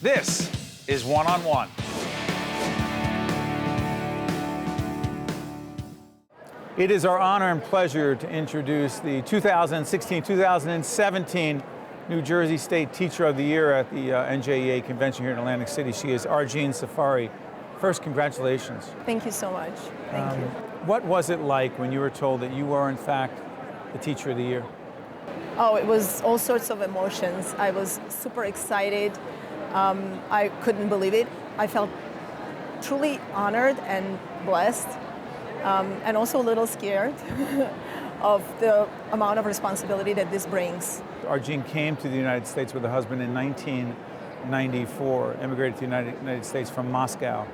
This is One on One. It is our honor and pleasure to introduce the 2016-2017 New Jersey State Teacher of the Year at the NJEA convention here in Atlantic City. She is Argine Safari. First, congratulations. Thank you so much. Thank you. What was it like when you were told that you were, in fact, the Teacher of the Year? Oh, it was all sorts of emotions. I was super excited. I couldn't believe it. I felt truly honored and blessed, and also a little scared of the amount of responsibility that this brings. Argine came to the United States with a husband in 1994, immigrated to the United States from Moscow.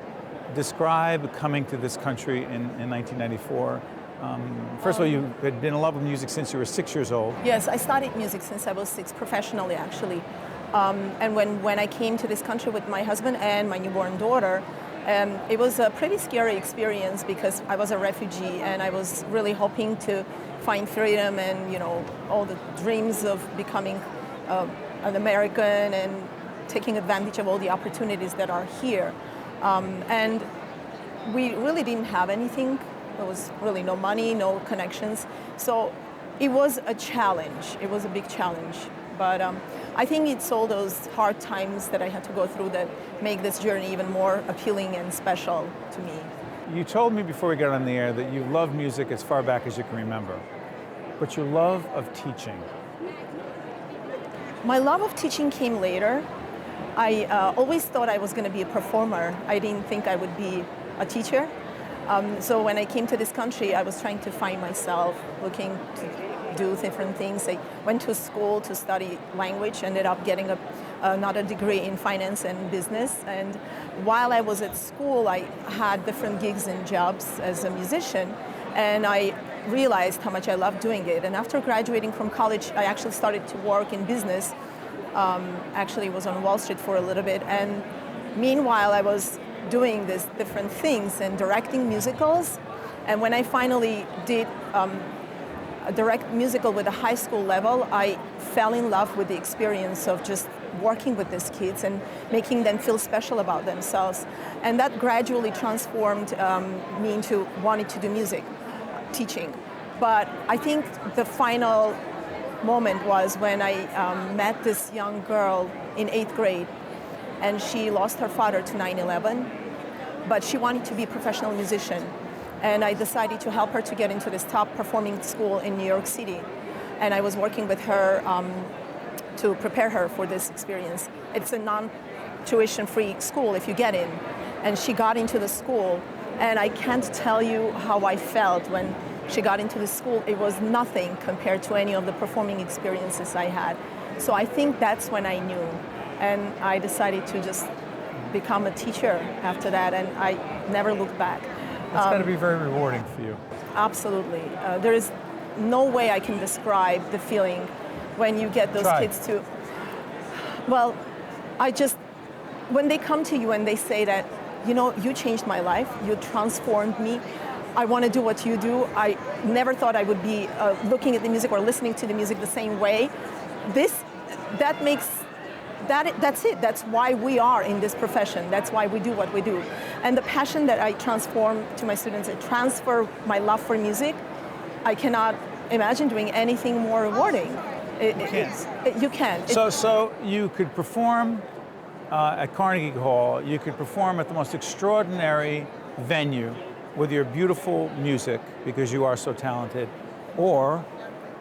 Describe coming to this country in 1994. First of all, you had been in love with music since you were 6 years old. Yes, I studied music since I was 6, professionally actually. And when I came to this country with my husband and my newborn daughter, it was a pretty scary experience because I was a refugee and I was really hoping to find freedom and, you know, all the dreams of becoming an American and taking advantage of all the opportunities that are here. And we really didn't have anything. There was really no money, no connections. So it was a challenge. It was a big challenge. But I think it's all those hard times that I had to go through that make this journey even more appealing and special to me. You told me before we got on the air that you love music as far back as you can remember, but your love of teaching. My love of teaching came later. I always thought I was going to be a performer. I didn't think I would be a teacher. So when I came to this country, I was trying to find myself, looking to do different things. I went to school to study language, ended up getting another degree in finance and business. And while I was at school, I had different gigs and jobs as a musician, and I realized how much I loved doing it. And after graduating from college, I actually started to work in business. Actually was on Wall Street for a little bit, and meanwhile I was doing these different things and directing musicals. And when I finally did a direct musical with a high school level, I fell in love with the experience of just working with these kids and making them feel special about themselves. And that gradually transformed me into wanting to do music, teaching. But I think the final moment was when I met this young girl in 8th grade, and she lost her father to 9/11, but she wanted to be a professional musician. And I decided to help her to get into this top performing school in New York City. And I was working with her to prepare her for this experience. It's a non-tuition free school if you get in. And she got into the school, and I can't tell you how I felt when she got into the school. It was nothing compared to any of the performing experiences I had. So I think that's when I knew. And I decided to just become a teacher after that, and I never looked back. It's got to be very rewarding for you. Absolutely. There is no way I can describe the feeling when you get those kids to... Well, when they come to you and they say that, you know, you changed my life, you transformed me, I want to do what you do. I never thought I would be looking at the music or listening to the music the same way. That's it. That's why we are in this profession. That's why we do what we do. And the passion that I transform to my students, I transfer my love for music. I cannot imagine doing anything more rewarding. You can. So you could perform at Carnegie Hall. You could perform at the most extraordinary venue with your beautiful music because you are so talented, or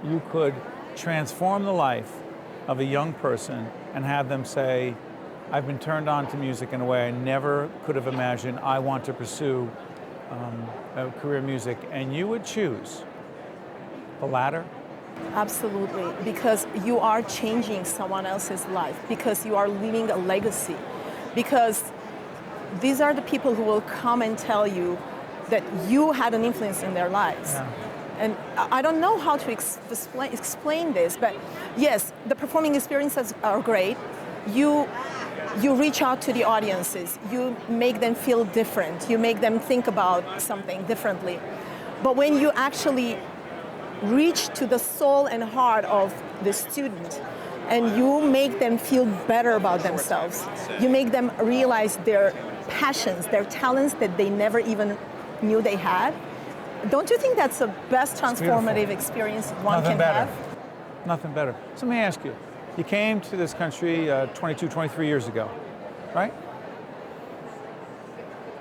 you could transform the life of a young person and have them say, I've been turned on to music in a way I never could have imagined. I want to pursue a career in music. And you would choose the latter? Absolutely, because you are changing someone else's life, because you are leaving a legacy, because these are the people who will come and tell you that you had an influence in their lives. Yeah. And I don't know how to explain this, but yes, the performing experiences are great. You reach out to the audiences. You make them feel different. You make them think about something differently. But when you actually reach to the soul and heart of the student and you make them feel better about themselves. You make them realize their passions, their talents that they never even knew they had. Don't you think that's the best transformative experience one can have? Nothing better. So let me ask you, you came to this country 22, 23 years ago, right?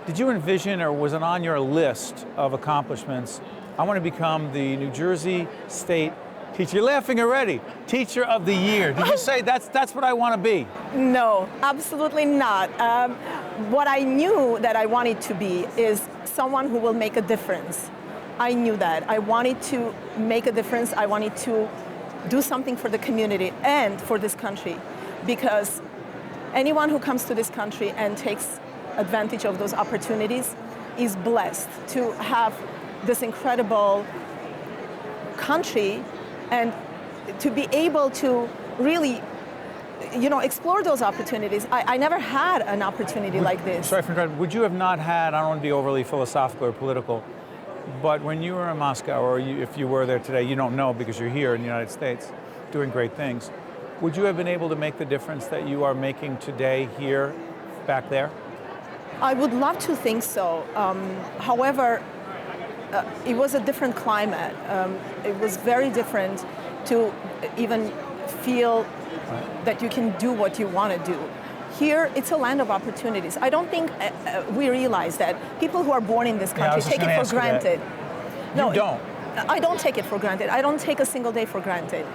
Did you envision, or was it on your list of accomplishments, I want to become the New Jersey State Teacher? You're laughing already. Teacher of the Year. Did you say that's what I want to be? No, absolutely not. What I knew that I wanted to be is someone who will make a difference. I knew that. I wanted to make a difference. I wanted to do something for the community and for this country, because anyone who comes to this country and takes advantage of those opportunities is blessed to have this incredible country and to be able to really, explore those opportunities. I never had an opportunity like this. Sorry for interrupting. Would you have not had, I don't want to be overly philosophical or political, but when you were in Moscow, or if you were there today, you don't know because you're here in the United States doing great things, would you have been able to make the difference that you are making today here, back there? I would love to think so. However, it was a different climate. It was very different to even feel that you can do what you want to do. Here, it's a land of opportunities. I don't think we realize that people who are born in this country take it for granted. No, you don't. I don't take it for granted. I don't take a single day for granted.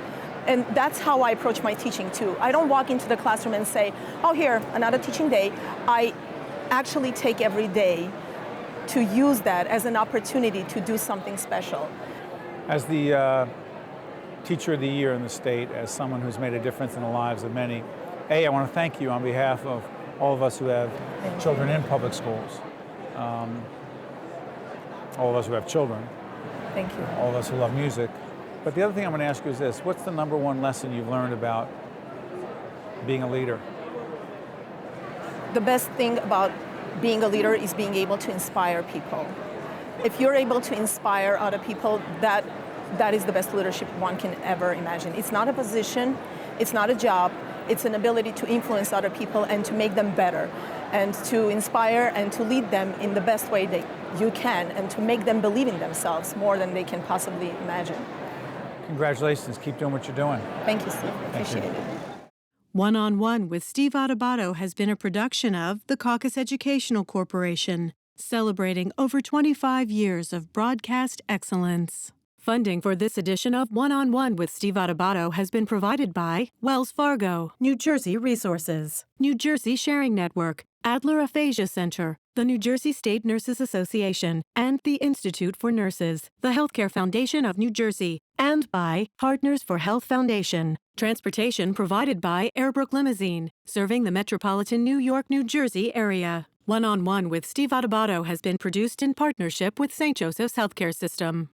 And that's how I approach my teaching too. I don't walk into the classroom and say, oh, here, another teaching day. I actually take every day to use that as an opportunity to do something special. As the Teacher of the Year in the state, as someone who's made a difference in the lives of many, I want to thank you on behalf of all of us who have children in public schools, all of us who have children, thank you, all of us who love music. But the other thing I'm going to ask you is this: what's the number one lesson you've learned about being a leader? The best thing about being a leader is being able to inspire people. If you're able to inspire other people, that is the best leadership one can ever imagine. It's not a position, it's not a job, it's an ability to influence other people and to make them better, and to inspire and to lead them in the best way that you can, and to make them believe in themselves more than they can possibly imagine. Congratulations, keep doing what you're doing. Thank you, Steve. Appreciate it. One-on-One with Steve Adubato has been a production of the CAUCUS Educational Corporation, celebrating over 25 years of broadcast excellence. Funding for this edition of One-on-One with Steve Adubato has been provided by Wells Fargo, New Jersey Resources, New Jersey Sharing Network, Adler Aphasia Center, the New Jersey State Nurses Association, and the Institute for Nurses, the Healthcare Foundation of New Jersey, and by Partners for Health Foundation. Transportation provided by Airbrook Limousine, serving the metropolitan New York, New Jersey area. One-on-One with Steve Adubato has been produced in partnership with St. Joseph's Healthcare System.